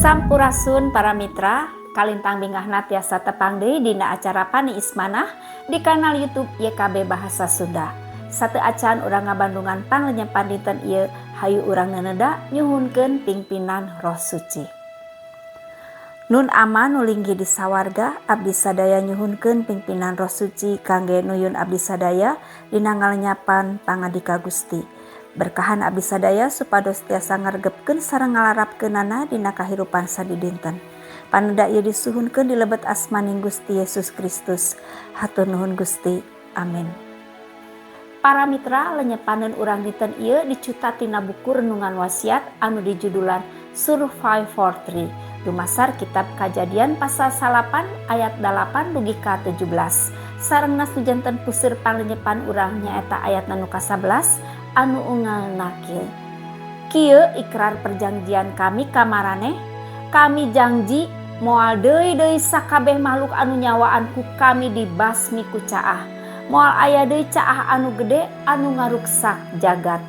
Sampurasun para mitra, kalintang bingahna tiasa tepang deui dina acara Pani Ismanah di kanal YouTube YKB Bahasa Sunda. Satu acan urang ngabandungan panglenyepan dinten ieu hayu urang neneda nyuhunkeun pingpinan Roh Suci. Nun aman nulinggi di sawarga, abdi sadaya nyuhunkeun pingpinan Roh Suci kangge nuyun abdi sadaya dina ngalenyapan pangadika Gusti. Berkahan abdi sadaya supados tiasa ngaregepkeun sareng ngalarapkeunana dina kahirupan sadidinten. Paneda ieu disuhunkeun di lebet asmaning Gusti Yesus Kristus. Hatur nuhun Gusti. Amin. Para mitra, lenyepaneun urang dinten ieu dicuta tina buku renungan wasiat anu dijudulan Survive for 3. Dumasar kitab Kajadian pasal 8 ayat 8 dugi ka 17. Sarengna sujanten puseur panlenyepan urang nyaeta ayat nu ka-11 anu unggalna kieu. Kieu ikrar perjanjian kami ka maraneh, kami janji moal deui-deui sakabeh makhluk anu nyawaan ku kami dibasmi ku caah. Moal aya deui caah anu gede anu ngaruksak jagat.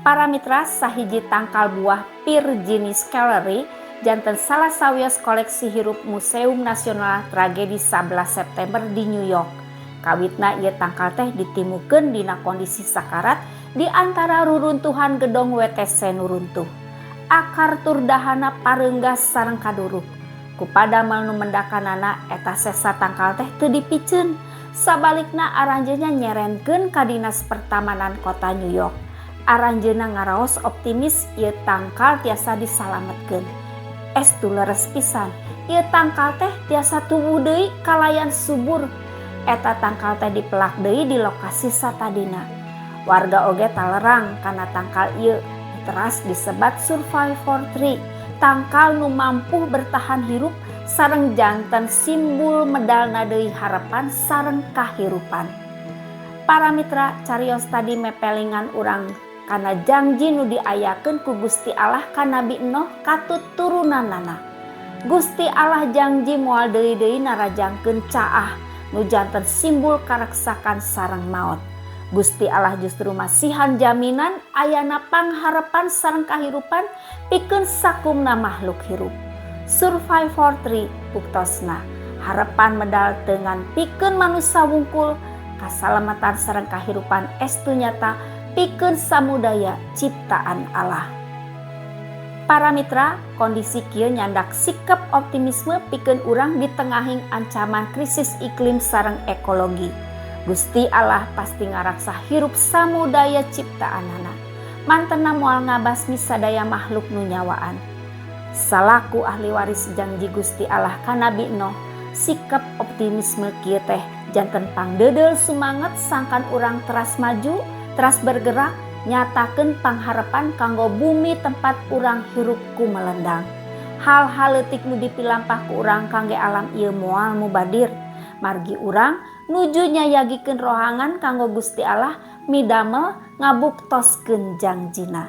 Para mitra, sahiji tangkal buah pir jenis Gallery janten salah sawios koleksi hirup Museum Nasional Tragedi 11 September di New York. Kawitna ieu tangkal teh ditimukeun dina kondisi sakarat di antara ruruntuhan gedong WTC nu runtuh. Akar tur dahana pareunggas sareng kaduruk. Kupada nu mendakanana eta sesa tangkal teh teu dipiceun. Sabalikna aranjeunna nyerenkeun ka Dinas Pertamanan Kota New York. Aranjeunna ngaraos optimis ieu tangkal tiasa disalametkeun. Estu leres pisan, ieu tangkal teh tiasa tubuh deui kalayan subur. Eta tangkal teh dipelak deui di lokasi satadina. Warga oge talerang kana tangkal ieu teras disebat Survive for 3. Tangkal nu mampu bertahan hirup sareng janten simbol medalna deui harapan sareng kahirupan. Para mitra, carios tadi mepelingan urang kana janji nu diayakeun ku Gusti Allah ka Nabi Nuh katut turunanana. Gusti Allah janji moal deui-deui narajangkeun caah nu janten simbol kareksakan sareng maot. Gusti Allah justru masihan jaminan ayana pangharepan sareng kahirupan pikeun sakumna makhluk hirup. Survive for 3 buktosna harapan medal dengan pikeun manusia wungkul kasalamatan sareng kahirupan estu nyata pikeun samudaya ciptaan Allah. Para mitra, kondisi kieu nyandak sikap optimisme pikeun urang di tengahing ancaman krisis iklim sareng ekologi. Gusti Allah pasti ngaraksa hirup samudaya ciptaanana. Mantena moal ngabasmi sadaya makhluk nu nyawaan. Salaku ahli waris janji Gusti Allah ka Nabi Nuh, sikap optimisme kieu teh janten pangdeudel sumanget sangkan urang teras maju, teras bergerak, nyatakeun pangharepan kanggo bumi tempat urang hirup kumelendang. Hal-hal leutik nu dipilampah ku urang kangge alam ieu moal mubadir. Margi urang nuju nyayagikeun rohangan kanggo Gusti Allah midamel ngabuktoskeun janjina.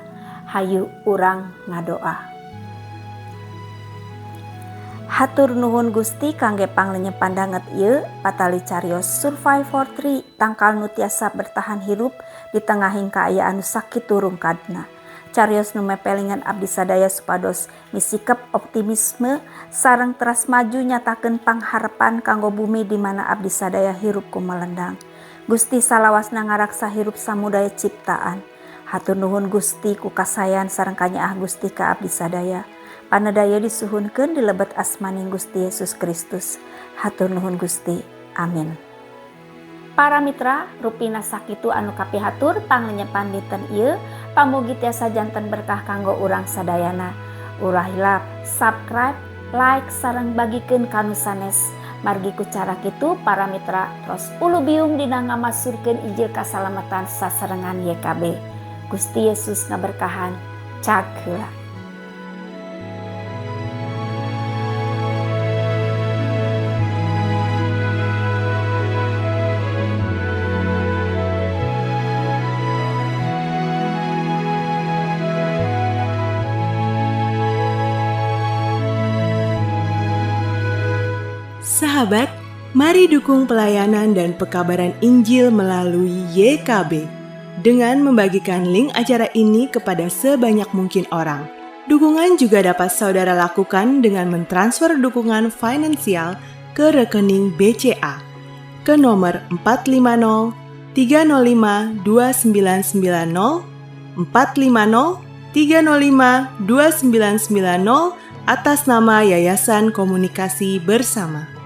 Hayu urang ngadoa. Hatur nuhun Gusti kangge panglenyepan danget ieu patali carios Survive for 3 tangkal nu tiasa bertahan hirup di tengahing kaayaan nu sakitu rungkadna. Carios nu mepelingan abdi sadaya supados misikap optimisme sareng teras maju nyatakeun pangharepan kanggo bumi di mana abdi sadaya hirup kumelendang. Gusti salawasna ngaraksa hirup samudaya ciptaan. Hatur nuhun Gusti ku kasayan sareng kanyaah Gusti ka abdi sadaya. Paneda ieu disuhunkeun di lebet asmaning Gusti Yesus Kristus. Hatur nuhun Gusti. Amin. Para mitra, rupina sakitu anu kapihatur panglenyepan dinten ieu, pamugi tiasa janten berkah kanggo urang sadayana. Ulah hilap subscribe, like sareng bagikeun kanu sanes. Margi ku cara kitu para mitra tos ulu biung dina ngamasurkeun ijil kasalamatan sasarengan YKB. Gusti Yesus ngaberkahan. Cak heula. Sahabat, mari dukung pelayanan dan pekabaran Injil melalui YKB dengan membagikan link acara ini kepada sebanyak mungkin orang. Dukungan juga dapat saudara lakukan dengan mentransfer dukungan finansial ke rekening BCA ke nomor 450 305 2990 450 305 2990 atas nama Yayasan Komunikasi Bersama.